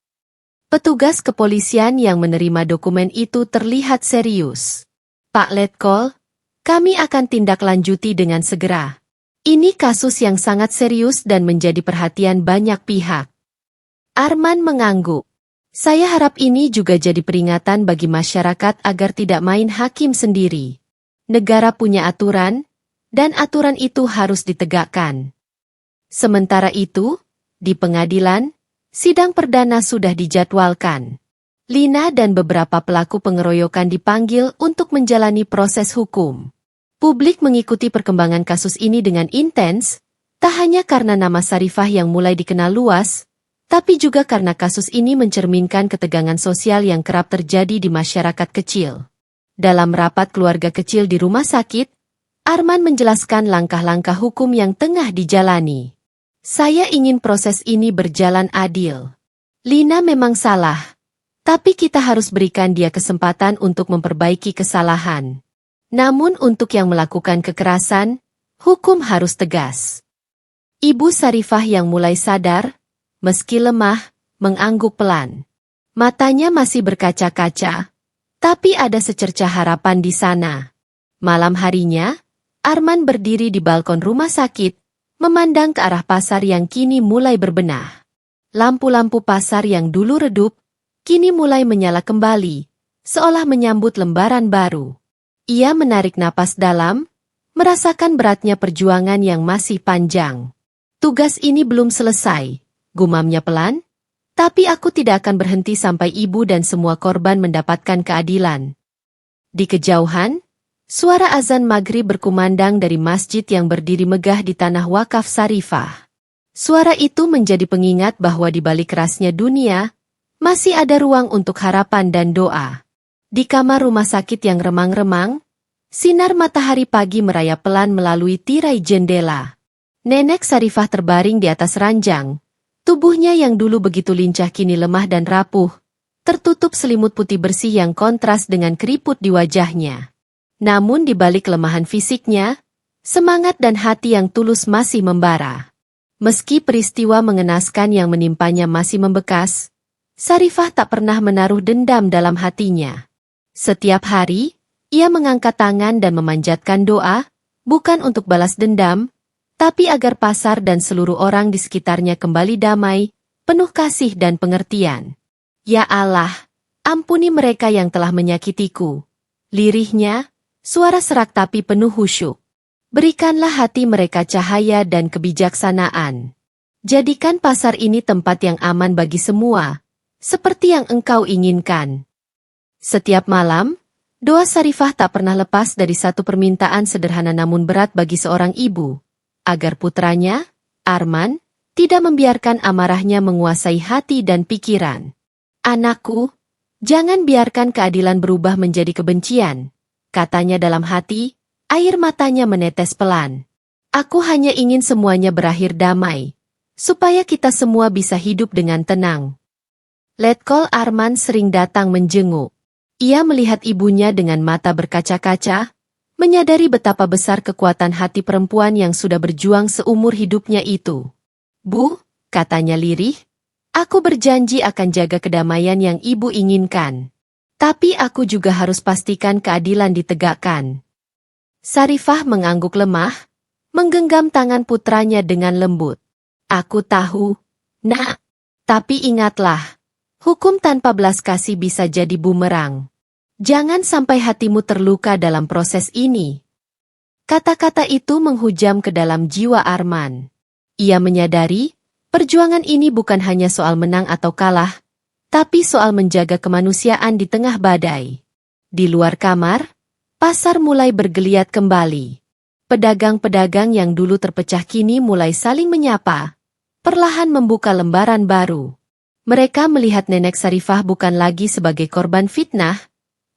Petugas kepolisian yang menerima dokumen itu terlihat serius. Pak Letkol, kami akan tindak lanjuti dengan segera. Ini kasus yang sangat serius dan menjadi perhatian banyak pihak. Arman mengangguk. Saya harap ini juga jadi peringatan bagi masyarakat agar tidak main hakim sendiri. Negara punya aturan, dan aturan itu harus ditegakkan. Sementara itu, di pengadilan, sidang perdana sudah dijadwalkan. Lina dan beberapa pelaku pengeroyokan dipanggil untuk menjalani proses hukum. Publik mengikuti perkembangan kasus ini dengan intens, tak hanya karena nama Sarifah yang mulai dikenal luas, tapi juga karena kasus ini mencerminkan ketegangan sosial yang kerap terjadi di masyarakat kecil. Dalam rapat keluarga kecil di rumah sakit, Arman menjelaskan langkah-langkah hukum yang tengah dijalani. Saya ingin proses ini berjalan adil. Lina memang salah, tapi kita harus berikan dia kesempatan untuk memperbaiki kesalahan. Namun untuk yang melakukan kekerasan, hukum harus tegas. Ibu Sarifah yang mulai sadar, meski lemah, mengangguk pelan. Matanya masih berkaca-kaca, tapi ada secercah harapan di sana. Malam harinya, Arman berdiri di balkon rumah sakit, memandang ke arah pasar yang kini mulai berbenah. Lampu-lampu pasar yang dulu redup, kini mulai menyala kembali, seolah menyambut lembaran baru. Ia menarik napas dalam, merasakan beratnya perjuangan yang masih panjang. Tugas ini belum selesai, gumamnya pelan, tapi aku tidak akan berhenti sampai ibu dan semua korban mendapatkan keadilan. Di kejauhan, suara azan maghrib berkumandang dari masjid yang berdiri megah di tanah wakaf Sarifah. Suara itu menjadi pengingat bahwa di balik kerasnya dunia, masih ada ruang untuk harapan dan doa. Di kamar rumah sakit yang remang-remang, sinar matahari pagi merayap pelan melalui tirai jendela. Nenek Sarifah terbaring di atas ranjang, tubuhnya yang dulu begitu lincah kini lemah dan rapuh, tertutup selimut putih bersih yang kontras dengan keriput di wajahnya. Namun di balik kelemahan fisiknya, semangat dan hati yang tulus masih membara. Meski peristiwa mengenaskan yang menimpanya masih membekas, Sarifah tak pernah menaruh dendam dalam hatinya. Setiap hari, ia mengangkat tangan dan memanjatkan doa, bukan untuk balas dendam, tapi agar pasar dan seluruh orang di sekitarnya kembali damai, penuh kasih dan pengertian. Ya Allah, ampuni mereka yang telah menyakitiku. Lirihnya, suara serak tapi penuh khusyuk. Berikanlah hati mereka cahaya dan kebijaksanaan. Jadikan pasar ini tempat yang aman bagi semua, seperti yang Engkau inginkan. Setiap malam, doa Sarifah tak pernah lepas dari satu permintaan sederhana namun berat bagi seorang ibu, agar putranya, Arman, tidak membiarkan amarahnya menguasai hati dan pikiran. Anakku, jangan biarkan keadilan berubah menjadi kebencian, katanya dalam hati. Air matanya menetes pelan. Aku hanya ingin semuanya berakhir damai, supaya kita semua bisa hidup dengan tenang. Letkol Arman sering datang menjenguk. Ia melihat ibunya dengan mata berkaca-kaca, menyadari betapa besar kekuatan hati perempuan yang sudah berjuang seumur hidupnya itu. Bu, katanya lirih, aku berjanji akan jaga kedamaian yang ibu inginkan. Tapi aku juga harus pastikan keadilan ditegakkan. Sarifah mengangguk lemah, menggenggam tangan putranya dengan lembut. Aku tahu, Nak. Tapi ingatlah, hukum tanpa belas kasih bisa jadi bumerang. Jangan sampai hatimu terluka dalam proses ini. Kata-kata itu menghujam ke dalam jiwa Arman. Ia menyadari, perjuangan ini bukan hanya soal menang atau kalah, tapi soal menjaga kemanusiaan di tengah badai. Di luar kamar, pasar mulai bergeliat kembali. Pedagang-pedagang yang dulu terpecah kini mulai saling menyapa, perlahan membuka lembaran baru. Mereka melihat Nenek Sarifah bukan lagi sebagai korban fitnah,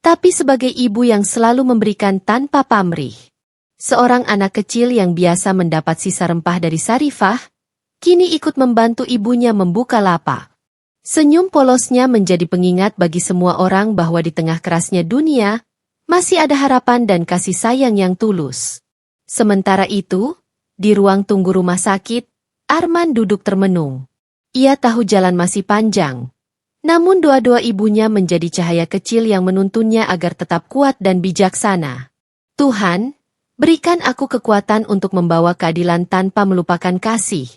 tapi sebagai ibu yang selalu memberikan tanpa pamrih. Seorang anak kecil yang biasa mendapat sisa rempah dari Sarifah, kini ikut membantu ibunya membuka lapak. Senyum polosnya menjadi pengingat bagi semua orang bahwa di tengah kerasnya dunia, masih ada harapan dan kasih sayang yang tulus. Sementara itu, di ruang tunggu rumah sakit, Arman duduk termenung. Ia tahu jalan masih panjang. Namun doa-doa ibunya menjadi cahaya kecil yang menuntunnya agar tetap kuat dan bijaksana. Tuhan, berikan aku kekuatan untuk membawa keadilan tanpa melupakan kasih.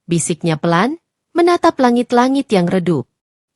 Bisiknya pelan, menatap langit-langit yang redup.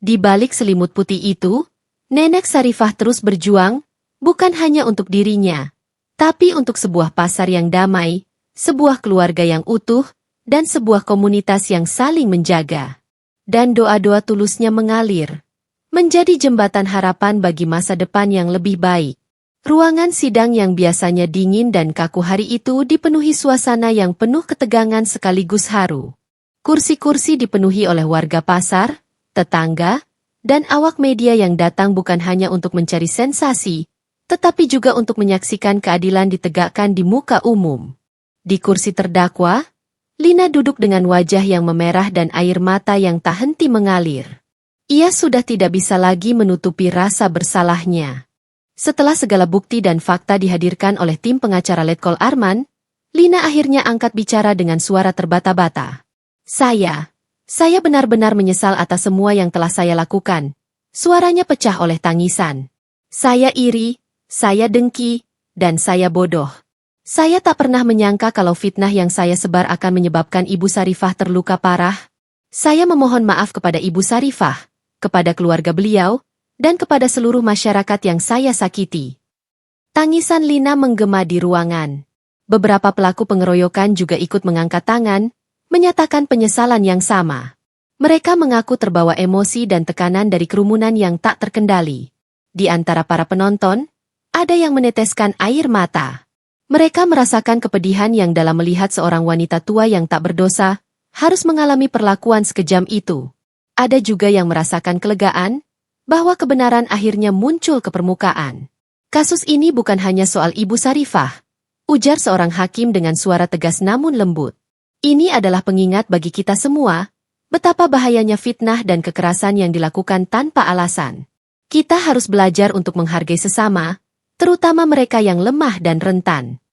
Di balik selimut putih itu, Nenek Sarifah terus berjuang, bukan hanya untuk dirinya, tapi untuk sebuah pasar yang damai, sebuah keluarga yang utuh, dan sebuah komunitas yang saling menjaga. Dan doa-doa tulusnya mengalir, menjadi jembatan harapan bagi masa depan yang lebih baik. Ruangan sidang yang biasanya dingin dan kaku hari itu dipenuhi suasana yang penuh ketegangan sekaligus haru. Kursi-kursi dipenuhi oleh warga pasar, tetangga, dan awak media yang datang bukan hanya untuk mencari sensasi, tetapi juga untuk menyaksikan keadilan ditegakkan di muka umum. Di kursi terdakwa, Lina duduk dengan wajah yang memerah dan air mata yang tak henti mengalir. Ia sudah tidak bisa lagi menutupi rasa bersalahnya. Setelah segala bukti dan fakta dihadirkan oleh tim pengacara Letkol Arman, Lina akhirnya angkat bicara dengan suara terbata-bata. Saya benar-benar menyesal atas semua yang telah saya lakukan. Suaranya pecah oleh tangisan. Saya iri, saya dengki, dan saya bodoh. Saya tak pernah menyangka kalau fitnah yang saya sebar akan menyebabkan Ibu Sarifah terluka parah. Saya memohon maaf kepada Ibu Sarifah, kepada keluarga beliau, dan kepada seluruh masyarakat yang saya sakiti. Tangisan Lina menggema di ruangan. Beberapa pelaku pengeroyokan juga ikut mengangkat tangan, menyatakan penyesalan yang sama. Mereka mengaku terbawa emosi dan tekanan dari kerumunan yang tak terkendali. Di antara para penonton, ada yang meneteskan air mata. Mereka merasakan kepedihan yang dalam melihat seorang wanita tua yang tak berdosa harus mengalami perlakuan sekejam itu. Ada juga yang merasakan kelegaan, bahwa kebenaran akhirnya muncul ke permukaan. Kasus ini bukan hanya soal Ibu Sarifah, ujar seorang hakim dengan suara tegas namun lembut. Ini adalah pengingat bagi kita semua, betapa bahayanya fitnah dan kekerasan yang dilakukan tanpa alasan. Kita harus belajar untuk menghargai sesama, terutama mereka yang lemah dan rentan.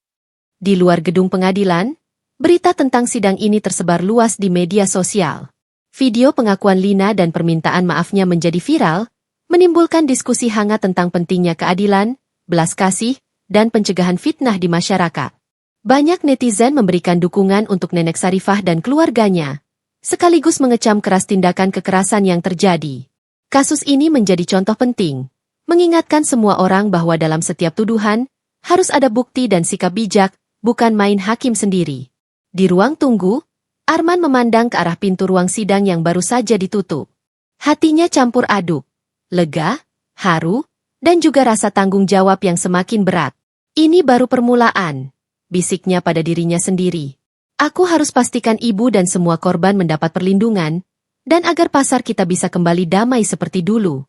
Di luar gedung pengadilan, berita tentang sidang ini tersebar luas di media sosial. Video pengakuan Lina dan permintaan maafnya menjadi viral, menimbulkan diskusi hangat tentang pentingnya keadilan, belas kasih, dan pencegahan fitnah di masyarakat. Banyak netizen memberikan dukungan untuk Nenek Sarifah dan keluarganya, sekaligus mengecam keras tindakan kekerasan yang terjadi. Kasus ini menjadi contoh penting, mengingatkan semua orang bahwa dalam setiap tuduhan, harus ada bukti dan sikap bijak, bukan main hakim sendiri. Di ruang tunggu, Arman memandang ke arah pintu ruang sidang yang baru saja ditutup. Hatinya campur aduk. Lega, haru, dan juga rasa tanggung jawab yang semakin berat. Ini baru permulaan, bisiknya pada dirinya sendiri. Aku harus pastikan ibu dan semua korban mendapat perlindungan, dan agar pasar kita bisa kembali damai seperti dulu.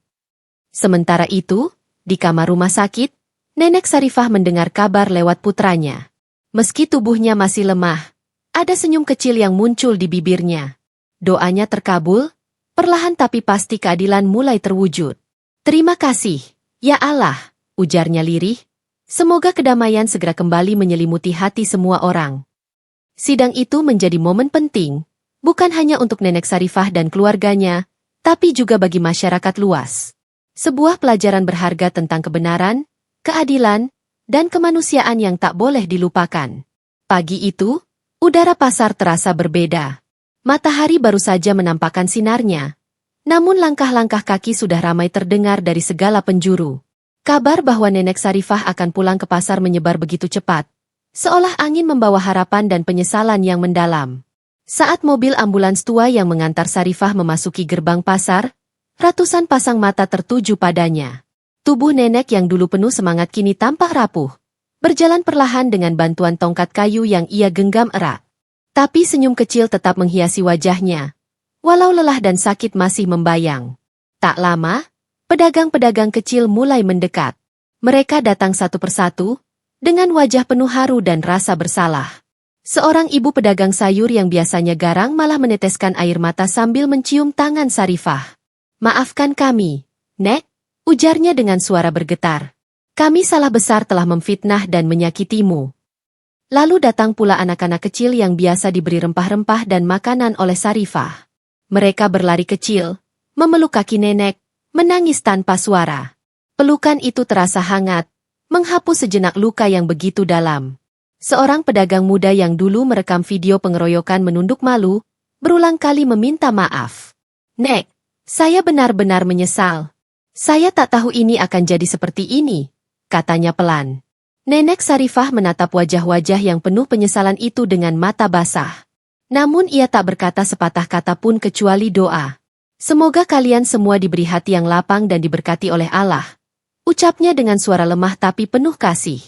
Sementara itu, di kamar rumah sakit, Nenek Sarifah mendengar kabar lewat putranya. Meski tubuhnya masih lemah, ada senyum kecil yang muncul di bibirnya. Doanya terkabul, perlahan tapi pasti keadilan mulai terwujud. Terima kasih, ya Allah, ujarnya lirih. Semoga kedamaian segera kembali menyelimuti hati semua orang. Sidang itu menjadi momen penting, bukan hanya untuk Nenek Sarifah dan keluarganya, tapi juga bagi masyarakat luas. Sebuah pelajaran berharga tentang kebenaran, keadilan, dan kemanusiaan yang tak boleh dilupakan. Pagi itu, udara pasar terasa berbeda. Matahari baru saja menampakkan sinarnya, Namun langkah-langkah kaki sudah ramai terdengar dari segala penjuru. Kabar bahwa Nenek Sarifah akan pulang ke pasar menyebar begitu cepat, seolah angin membawa harapan dan penyesalan yang mendalam. Saat mobil ambulans tua yang mengantar Sarifah memasuki gerbang pasar, ratusan pasang mata tertuju padanya. Tubuh nenek yang dulu penuh semangat kini tampak rapuh, berjalan perlahan dengan bantuan tongkat kayu yang ia genggam erat. Tapi senyum kecil tetap menghiasi wajahnya, walau lelah dan sakit masih membayang. Tak lama, pedagang-pedagang kecil mulai mendekat. Mereka datang satu persatu, dengan wajah penuh haru dan rasa bersalah. Seorang ibu pedagang sayur yang biasanya garang malah meneteskan air mata sambil mencium tangan Sarifah. "Maafkan kami, Nek," ujarnya dengan suara bergetar. "Kami salah besar telah memfitnah dan menyakitimu." Lalu datang pula anak-anak kecil yang biasa diberi rempah-rempah dan makanan oleh Sarifah. Mereka berlari kecil, memeluk kaki nenek, menangis tanpa suara. Pelukan itu terasa hangat, menghapus sejenak luka yang begitu dalam. Seorang pedagang muda yang dulu merekam video pengeroyokan menunduk malu, berulang kali meminta maaf. "Nek, saya benar-benar menyesal. Saya tak tahu ini akan jadi seperti ini," katanya pelan. Nenek Sarifah menatap wajah-wajah yang penuh penyesalan itu dengan mata basah. Namun ia tak berkata sepatah kata pun kecuali doa. "Semoga kalian semua diberi hati yang lapang dan diberkati oleh Allah," ucapnya dengan suara lemah tapi penuh kasih.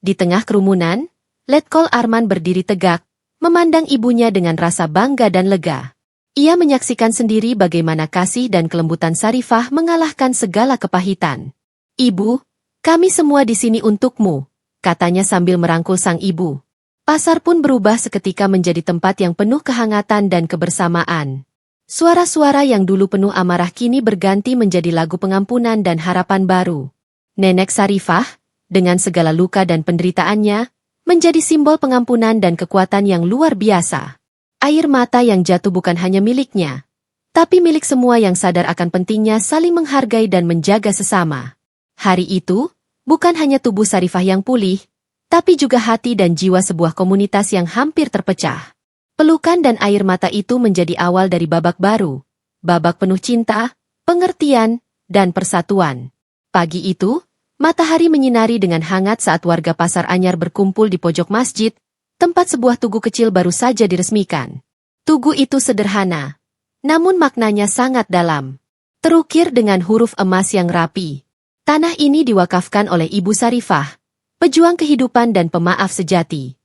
Di tengah kerumunan, Letkol Arman berdiri tegak, memandang ibunya dengan rasa bangga dan lega. Ia menyaksikan sendiri bagaimana kasih dan kelembutan Sarifah mengalahkan segala kepahitan. "Ibu, kami semua di sini untukmu," katanya sambil merangkul sang ibu. Pasar pun berubah seketika menjadi tempat yang penuh kehangatan dan kebersamaan. Suara-suara yang dulu penuh amarah kini berganti menjadi lagu pengampunan dan harapan baru. Nenek Sarifah, dengan segala luka dan penderitaannya, menjadi simbol pengampunan dan kekuatan yang luar biasa. Air mata yang jatuh bukan hanya miliknya, tapi milik semua yang sadar akan pentingnya saling menghargai dan menjaga sesama. Hari itu, bukan hanya tubuh Sarifah yang pulih, tapi juga hati dan jiwa sebuah komunitas yang hampir terpecah. Pelukan dan air mata itu menjadi awal dari babak baru, babak penuh cinta, pengertian, dan persatuan. Pagi itu, matahari menyinari dengan hangat saat warga Pasar Anyar berkumpul di pojok masjid, tempat sebuah tugu kecil baru saja diresmikan. Tugu itu sederhana, namun maknanya sangat dalam. Terukir dengan huruf emas yang rapi. Tanah ini diwakafkan oleh Ibu Sarifah, pejuang kehidupan dan pemaaf sejati.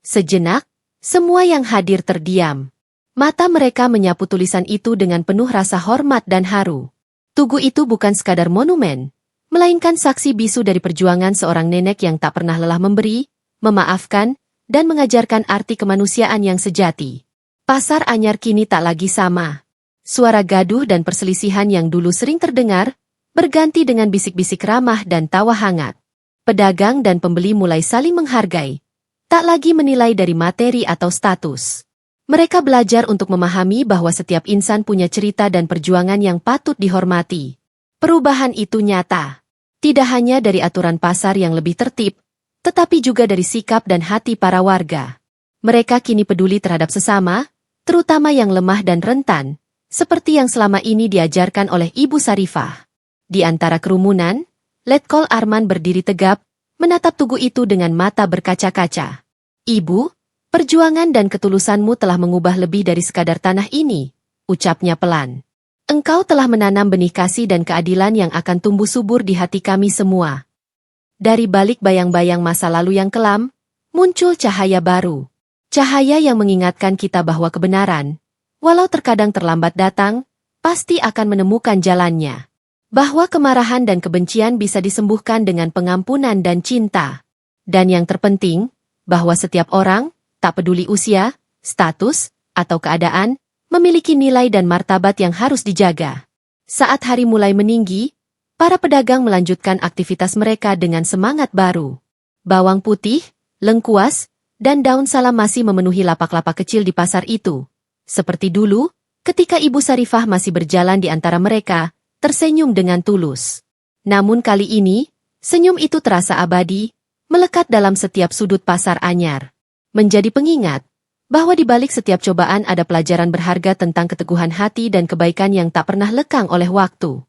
Sejenak, semua yang hadir terdiam. Mata mereka menyapu tulisan itu dengan penuh rasa hormat dan haru. Tugu itu bukan sekadar monumen, melainkan saksi bisu dari perjuangan seorang nenek yang tak pernah lelah memberi, memaafkan, dan mengajarkan arti kemanusiaan yang sejati. Pasar Anyar kini tak lagi sama. Suara gaduh dan perselisihan yang dulu sering terdengar, berganti dengan bisik-bisik ramah dan tawa hangat. Pedagang dan pembeli mulai saling menghargai, tak lagi menilai dari materi atau status. Mereka belajar untuk memahami bahwa setiap insan punya cerita dan perjuangan yang patut dihormati. Perubahan itu nyata, tidak hanya dari aturan pasar yang lebih tertib, tetapi juga dari sikap dan hati para warga. Mereka kini peduli terhadap sesama, terutama yang lemah dan rentan, seperti yang selama ini diajarkan oleh Ibu Sarifah. Di antara kerumunan, Letkol Arman berdiri tegap, menatap tugu itu dengan mata berkaca-kaca. "Ibu, perjuangan dan ketulusanmu telah mengubah lebih dari sekadar tanah ini," ucapnya pelan. "Engkau telah menanam benih kasih dan keadilan yang akan tumbuh subur di hati kami semua." Dari balik bayang-bayang masa lalu yang kelam, muncul cahaya baru. Cahaya yang mengingatkan kita bahwa kebenaran, walau terkadang terlambat datang, pasti akan menemukan jalannya. Bahwa kemarahan dan kebencian bisa disembuhkan dengan pengampunan dan cinta. Dan yang terpenting, bahwa setiap orang, tak peduli usia, status, atau keadaan, memiliki nilai dan martabat yang harus dijaga. Saat hari mulai meninggi, para pedagang melanjutkan aktivitas mereka dengan semangat baru. Bawang putih, lengkuas, dan daun salam masih memenuhi lapak-lapak kecil di pasar itu. Seperti dulu, ketika Ibu Sarifah masih berjalan di antara mereka, tersenyum dengan tulus. Namun kali ini, senyum itu terasa abadi, melekat dalam setiap sudut Pasar Anyar. Menjadi pengingat bahwa di balik setiap cobaan ada pelajaran berharga tentang keteguhan hati dan kebaikan yang tak pernah lekang oleh waktu.